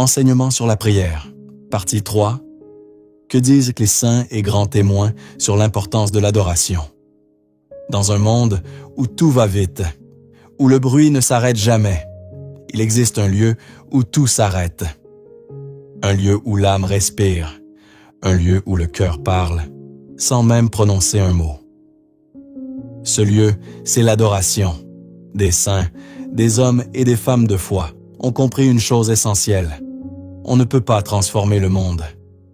Enseignement sur la prière. Partie 3. Que disent les saints et grands témoins sur l'importance de l'adoration? Dans un monde où tout va vite, où le bruit ne s'arrête jamais, il existe un lieu où tout s'arrête. Un lieu où l'âme respire, un lieu où le cœur parle, sans même prononcer un mot. Ce lieu, c'est l'adoration. Des saints, des hommes et des femmes de foi ont compris une chose essentielle. On ne peut pas transformer le monde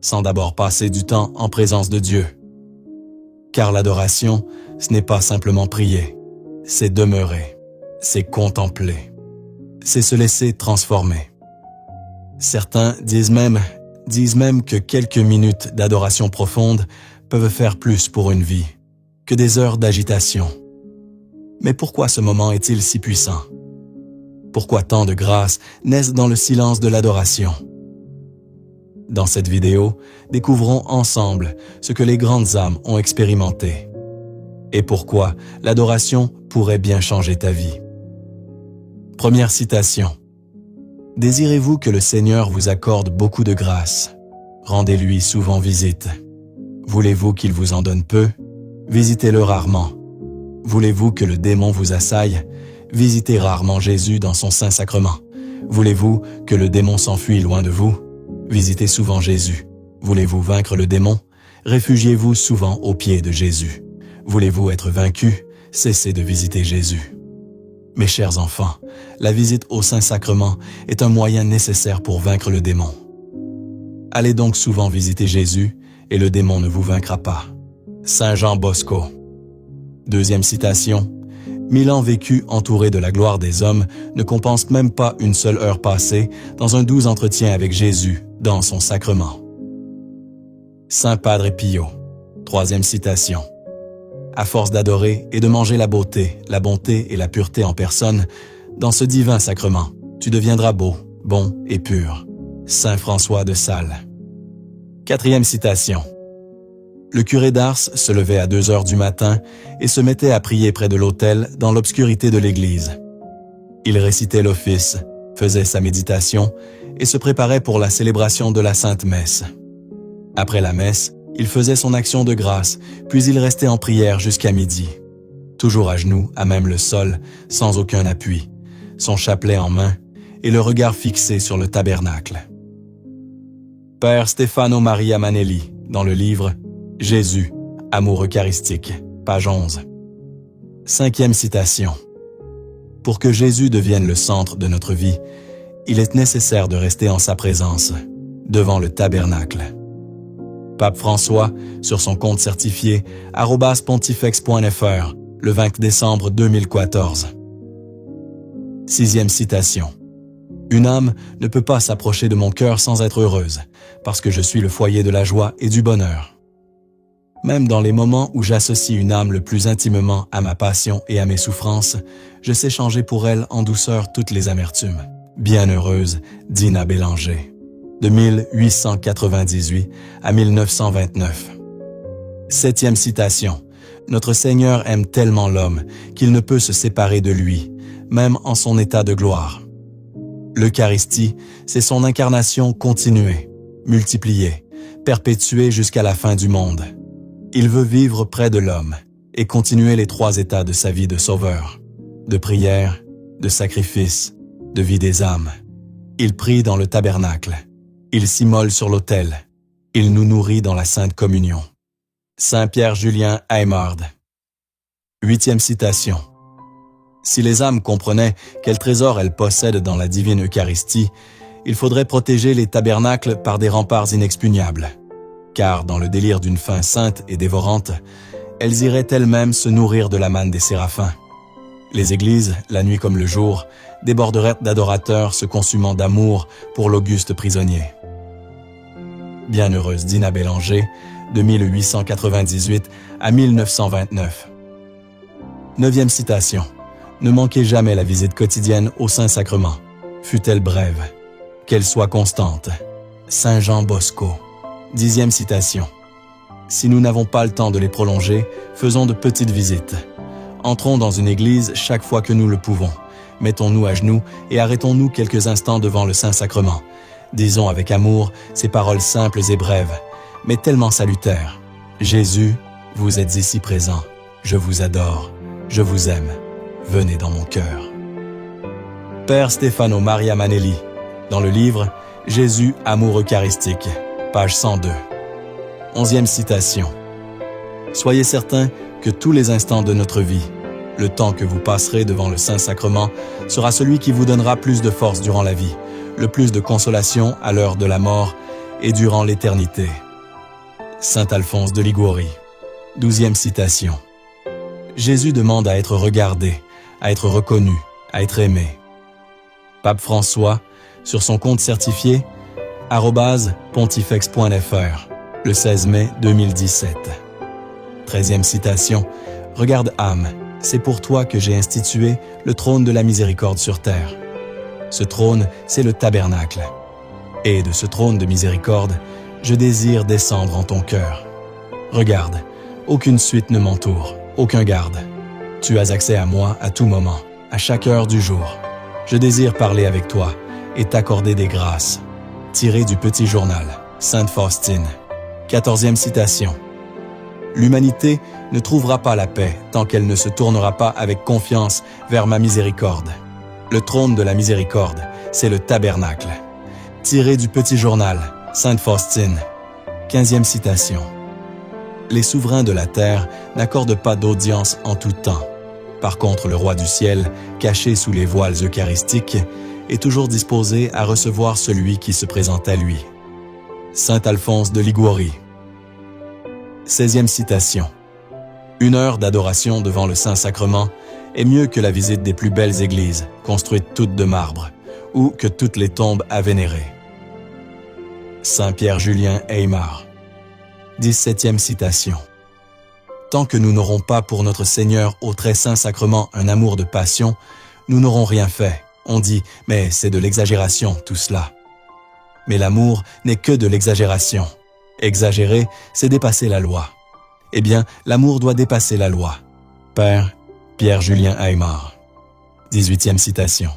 sans d'abord passer du temps en présence de Dieu. Car l'adoration, ce n'est pas simplement prier, c'est demeurer, c'est contempler, c'est se laisser transformer. Certains disent même que quelques minutes d'adoration profonde peuvent faire plus pour une vie que des heures d'agitation. Mais pourquoi ce moment est-il si puissant? Pourquoi tant de grâces naissent dans le silence de l'adoration? Dans cette vidéo, découvrons ensemble ce que les grandes âmes ont expérimenté et pourquoi l'adoration pourrait bien changer ta vie. Première citation. Désirez-vous que le Seigneur vous accorde beaucoup de grâce? Rendez-lui souvent visite. Voulez-vous qu'il vous en donne peu? Visitez-le rarement. Voulez-vous que le démon vous assaille? Visitez rarement Jésus dans son Saint-Sacrement. Voulez-vous que le démon s'enfuit loin de vous? Visitez souvent Jésus. Voulez-vous vaincre le démon? Réfugiez-vous souvent aux pieds de Jésus. Voulez-vous être vaincu? Cessez de visiter Jésus. Mes chers enfants, la visite au Saint-Sacrement est un moyen nécessaire pour vaincre le démon. Allez donc souvent visiter Jésus et le démon ne vous vaincra pas. Saint Jean Bosco. Deuxième citation. 1000 ans vécus entourés de la gloire des hommes ne compensent même pas une seule heure passée dans un doux entretien avec Jésus dans son sacrement. Saint Padre Pio. Troisième citation. À force d'adorer et de manger la beauté, la bonté et la pureté en personne, dans ce divin sacrement, tu deviendras beau, bon et pur. Saint François de Sales. Quatrième citation. Le curé d'Ars se levait à 2 heures du matin et se mettait à prier près de l'autel dans l'obscurité de l'église. Il récitait l'office, faisait sa méditation et se préparait pour la célébration de la Sainte Messe. Après la messe, il faisait son action de grâce, puis il restait en prière jusqu'à midi. Toujours à genoux, à même le sol, sans aucun appui, son chapelet en main et le regard fixé sur le tabernacle. Père Stefano Maria Manelli, dans le livre « Jésus, amour eucharistique », page 11. Cinquième citation. Pour que Jésus devienne le centre de notre vie, il est nécessaire de rester en sa présence, devant le tabernacle. Pape François, sur son compte certifié @pontifex.fr, le 20 décembre 2014. Sixième citation. Une âme ne peut pas s'approcher de mon cœur sans être heureuse, parce que je suis le foyer de la joie et du bonheur. Même dans les moments où j'associe une âme le plus intimement à ma passion et à mes souffrances, je sais changer pour elle en douceur toutes les amertumes. Bienheureuse Dina Bélanger, de 1898 à 1929. Septième citation. Notre Seigneur aime tellement l'homme qu'il ne peut se séparer de lui, même en son état de gloire. L'Eucharistie, c'est son incarnation continuée, multipliée, perpétuée jusqu'à la fin du monde. Il veut vivre près de l'homme et continuer les 3 états de sa vie de sauveur, de prière, de sacrifice, de vie des âmes. Il prie dans le tabernacle, il s'immole sur l'autel, il nous nourrit dans la Sainte Communion. Saint Pierre Julien Aymard. Huitième citation. Si les âmes comprenaient quel trésor elles possèdent dans la divine Eucharistie, il faudrait protéger les tabernacles par des remparts inexpugnables. Car dans le délire d'une faim sainte et dévorante, elles iraient elles-mêmes se nourrir de la manne des séraphins. Les églises, la nuit comme le jour, déborderaient d'adorateurs se consumant d'amour pour l'auguste prisonnier. Bienheureuse Dina Bélanger, de 1898 à 1929. Neuvième citation. Ne manquez jamais la visite quotidienne au Saint-Sacrement, fût-elle brève, qu'elle soit constante. Saint Jean Bosco. Dixième citation. Si nous n'avons pas le temps de les prolonger, faisons de petites visites. Entrons dans une église chaque fois que nous le pouvons. Mettons-nous à genoux et arrêtons-nous quelques instants devant le Saint-Sacrement. Disons avec amour ces paroles simples et brèves, mais tellement salutaires. Jésus, vous êtes ici présent. Je vous adore. Je vous aime. Venez dans mon cœur. Père Stefano Maria Manelli, dans le livre « Jésus, amour eucharistique », page 102. 11e citation. Soyez certains que tous les instants de notre vie, le temps que vous passerez devant le Saint-Sacrement, sera celui qui vous donnera plus de force durant la vie, le plus de consolation à l'heure de la mort et durant l'éternité. Saint Alphonse de Liguori. 12e citation. Jésus demande à être regardé, à être reconnu, à être aimé. Pape François, sur son compte certifié, @pontifex.fr, le 16 mai 2017. 13e citation. Regarde âme, c'est pour toi que j'ai institué le trône de la miséricorde sur terre. Ce trône, c'est le tabernacle. Et de ce trône de miséricorde, je désire descendre en ton cœur. Regarde, aucune suite ne m'entoure, aucun garde. Tu as accès à moi à tout moment, à chaque heure du jour. Je désire parler avec toi et t'accorder des grâces. Tiré du Petit Journal, Sainte Faustine. 14e citation. L'humanité ne trouvera pas la paix tant qu'elle ne se tournera pas avec confiance vers ma miséricorde. Le trône de la miséricorde, c'est le tabernacle. Tiré du Petit Journal, Sainte Faustine. 15e citation. Les souverains de la terre n'accordent pas d'audience en tout temps. Par contre, le roi du ciel, caché sous les voiles eucharistiques, est toujours disposé à recevoir celui qui se présente à lui. Saint Alphonse de Liguori. 16e citation. Une heure d'adoration devant le Saint-Sacrement est mieux que la visite des plus belles églises, construites toutes de marbre, ou que toutes les tombes à vénérer. Saint Pierre-Julien Aymar. 17e citation. Tant que nous n'aurons pas pour notre Seigneur au très saint sacrement un amour de passion, nous n'aurons rien fait. On dit, mais c'est de l'exagération tout cela. Mais l'amour n'est que de l'exagération. Exagérer, c'est dépasser la loi. Eh bien, l'amour doit dépasser la loi. Père Pierre-Julien Aymar. 18e citation.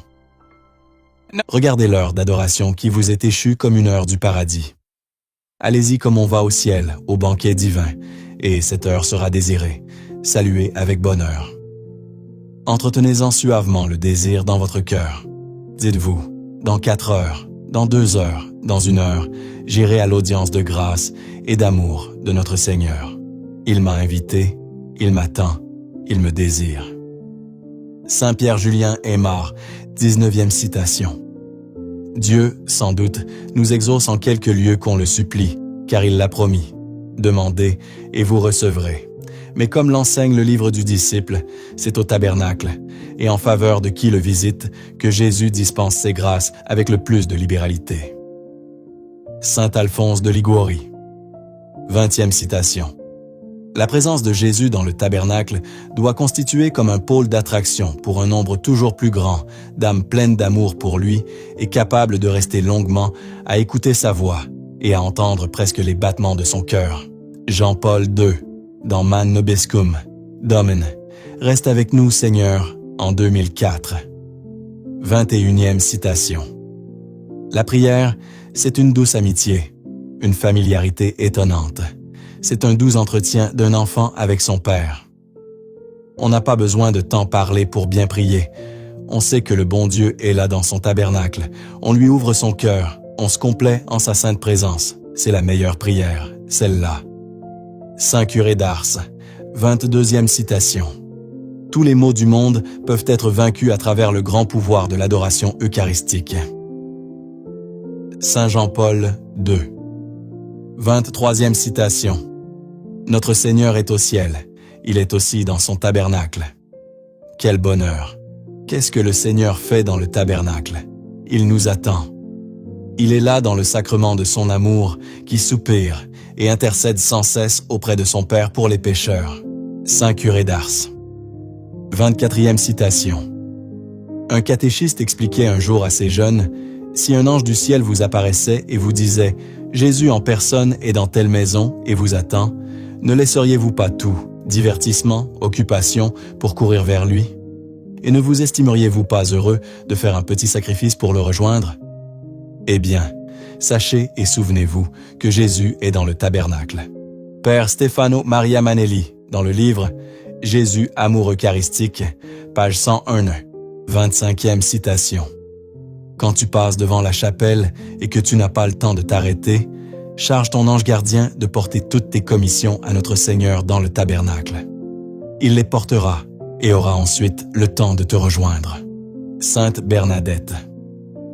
Regardez l'heure d'adoration qui vous est échue comme une heure du paradis. Allez-y comme on va au ciel, au banquet divin, et cette heure sera désirée, saluée avec bonheur. Entretenez-en suavement le désir dans votre cœur. Dites-vous, dans 4 heures, dans 2 heures, dans 1 heure, j'irai à l'audience de grâce et d'amour de notre Seigneur. Il m'a invité, il m'attend, il me désire. Saint Pierre-Julien Aymar, 19e citation. Dieu, sans doute, nous exauce en quelque lieu qu'on le supplie, car il l'a promis. Demandez et vous recevrez. Mais comme l'enseigne le livre du disciple, c'est au tabernacle, et en faveur de qui le visite, que Jésus dispense ses grâces avec le plus de libéralité. Saint Alphonse de Liguori. 20e citation. La présence de Jésus dans le tabernacle doit constituer comme un pôle d'attraction pour un nombre toujours plus grand d'âmes pleines d'amour pour lui et capables de rester longuement à écouter sa voix et à entendre presque les battements de son cœur. Jean-Paul II, dans Man Nobiscum, Domen, reste avec nous, Seigneur, en 2004. 21e citation. La prière, c'est une douce amitié, une familiarité étonnante. C'est un doux entretien d'un enfant avec son père. On n'a pas besoin de tant parler pour bien prier. On sait que le bon Dieu est là dans son tabernacle. On lui ouvre son cœur. On se complaît en sa sainte présence. C'est la meilleure prière, celle-là. Saint Curé d'Ars, 22e citation. Tous les maux du monde peuvent être vaincus à travers le grand pouvoir de l'adoration eucharistique. Saint Jean-Paul II. 23e citation. Notre Seigneur est au ciel, il est aussi dans son tabernacle. Quel bonheur! Qu'est-ce que le Seigneur fait dans le tabernacle? Il nous attend. Il est là dans le sacrement de son amour, qui soupire et intercède sans cesse auprès de son Père pour les pécheurs. Saint Curé d'Ars. 24e citation. Un catéchiste expliquait un jour à ses jeunes, « Si un ange du ciel vous apparaissait et vous disait « Jésus en personne est dans telle maison et vous attend », ne laisseriez-vous pas tout, divertissement, occupation, pour courir vers lui? Et ne vous estimeriez-vous pas heureux de faire un petit sacrifice pour le rejoindre? Eh bien, sachez et souvenez-vous que Jésus est dans le tabernacle. Père Stefano Maria Manelli, dans le livre « Jésus, amour eucharistique », page 101, 25e citation. Quand tu passes devant la chapelle et que tu n'as pas le temps de t'arrêter, charge ton ange gardien de porter toutes tes commissions à notre Seigneur dans le tabernacle. Il les portera et aura ensuite le temps de te rejoindre. Sainte Bernadette.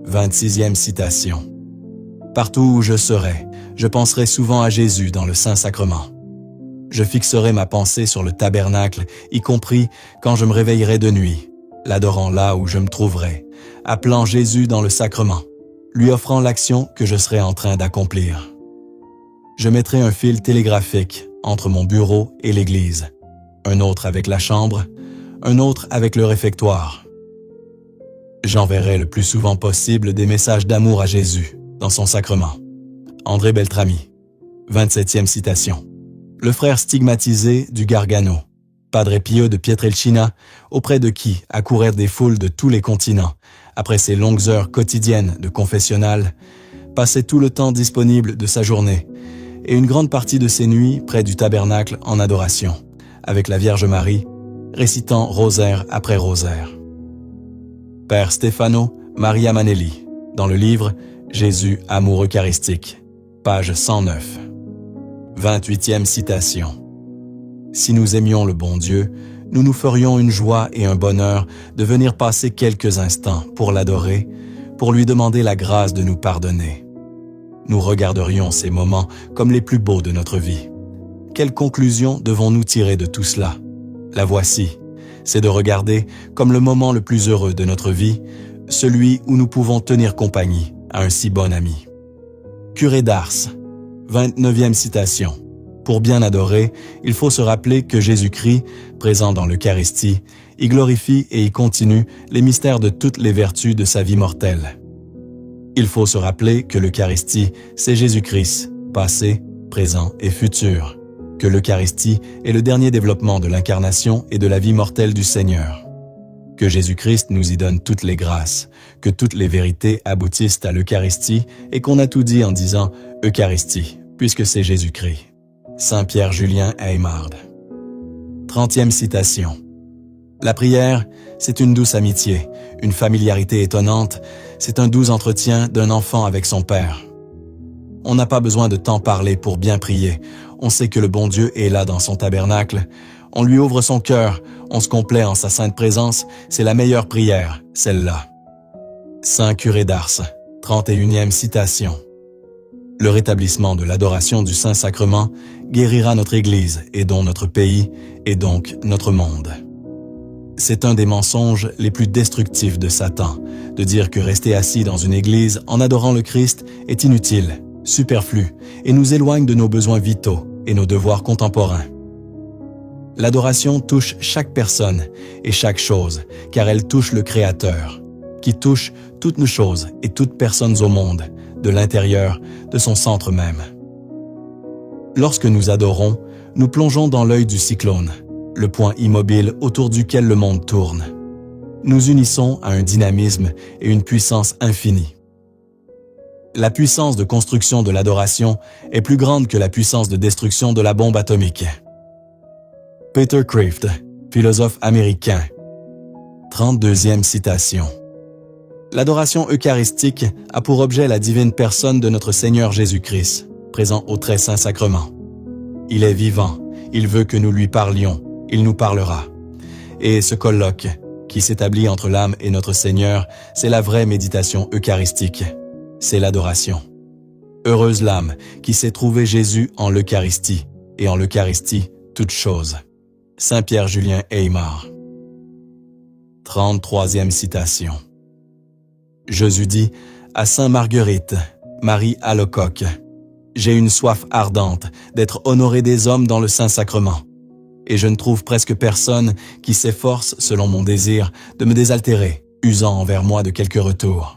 26e citation. Partout où je serai, je penserai souvent à Jésus dans le Saint-Sacrement. Je fixerai ma pensée sur le tabernacle, y compris quand je me réveillerai de nuit, l'adorant là où je me trouverai, appelant Jésus dans le sacrement, lui offrant l'action que je serai en train d'accomplir. Je mettrai un fil télégraphique entre mon bureau et l'église, un autre avec la chambre, un autre avec le réfectoire. J'enverrai le plus souvent possible des messages d'amour à Jésus dans son sacrement. André Beltrami. 27e citation. Le frère stigmatisé du Gargano, Padre Pio de Pietrelcina, auprès de qui accourèrent des foules de tous les continents, après ses longues heures quotidiennes de confessionnal, passait tout le temps disponible de sa journée et une grande partie de ses nuits près du tabernacle en adoration, avec la Vierge Marie, récitant rosaire après rosaire. Père Stefano Maria Manelli, dans le livre « Jésus, amour eucharistique », page 109. 28e citation. Si nous aimions le bon Dieu, nous nous ferions une joie et un bonheur de venir passer quelques instants pour l'adorer, pour lui demander la grâce de nous pardonner. Nous regarderions ces moments comme les plus beaux de notre vie. Quelle conclusion devons-nous tirer de tout cela? La voici, c'est de regarder comme le moment le plus heureux de notre vie, celui où nous pouvons tenir compagnie à un si bon ami. Curé d'Ars, 29e citation. Pour bien adorer, il faut se rappeler que Jésus-Christ, présent dans l'Eucharistie, y glorifie et y continue les mystères de toutes les vertus de sa vie mortelle. Il faut se rappeler que l'Eucharistie, c'est Jésus-Christ, passé, présent et futur, que l'Eucharistie est le dernier développement de l'incarnation et de la vie mortelle du Seigneur, que Jésus-Christ nous y donne toutes les grâces, que toutes les vérités aboutissent à l'Eucharistie et qu'on a tout dit en disant « Eucharistie », puisque c'est Jésus-Christ. Saint Pierre Julien Aymard. 30e citation. La prière, c'est une douce amitié, une familiarité étonnante, c'est un doux entretien d'un enfant avec son Père. On n'a pas besoin de tant parler pour bien prier, on sait que le bon Dieu est là dans son tabernacle, on lui ouvre son cœur, on se complaît en sa sainte présence, c'est la meilleure prière, celle-là. Saint Curé d'Ars, 31e citation. Le rétablissement de l'adoration du Saint-Sacrement guérira notre Église et donc notre pays et donc notre monde. C'est un des mensonges les plus destructifs de Satan, de dire que rester assis dans une église en adorant le Christ est inutile, superflu et nous éloigne de nos besoins vitaux et nos devoirs contemporains. L'adoration touche chaque personne et chaque chose, car elle touche le Créateur, qui touche toutes nos choses et toutes personnes au monde, de l'intérieur, de son centre même. Lorsque nous adorons, nous plongeons dans l'œil du cyclone, le point immobile autour duquel le monde tourne. Nous unissons à un dynamisme et une puissance infinie. La puissance de construction de l'adoration est plus grande que la puissance de destruction de la bombe atomique. Peter Kreeft, philosophe américain. 32e citation. L'adoration eucharistique a pour objet la divine personne de notre Seigneur Jésus-Christ, présent au très saint sacrement. Il est vivant, il veut que nous lui parlions, il nous parlera. Et ce colloque, qui s'établit entre l'âme et notre Seigneur, c'est la vraie méditation eucharistique, c'est l'adoration. Heureuse l'âme qui sait trouver Jésus en l'Eucharistie, et en l'Eucharistie, toute chose. Saint Pierre Julien Aymard. 33e citation. Jésus dit à Saint Marguerite, Marie Alacoque, « J'ai une soif ardente d'être honoré des hommes dans le Saint-Sacrement, et je ne trouve presque personne qui s'efforce, selon mon désir, de me désaltérer, usant envers moi de quelque retour.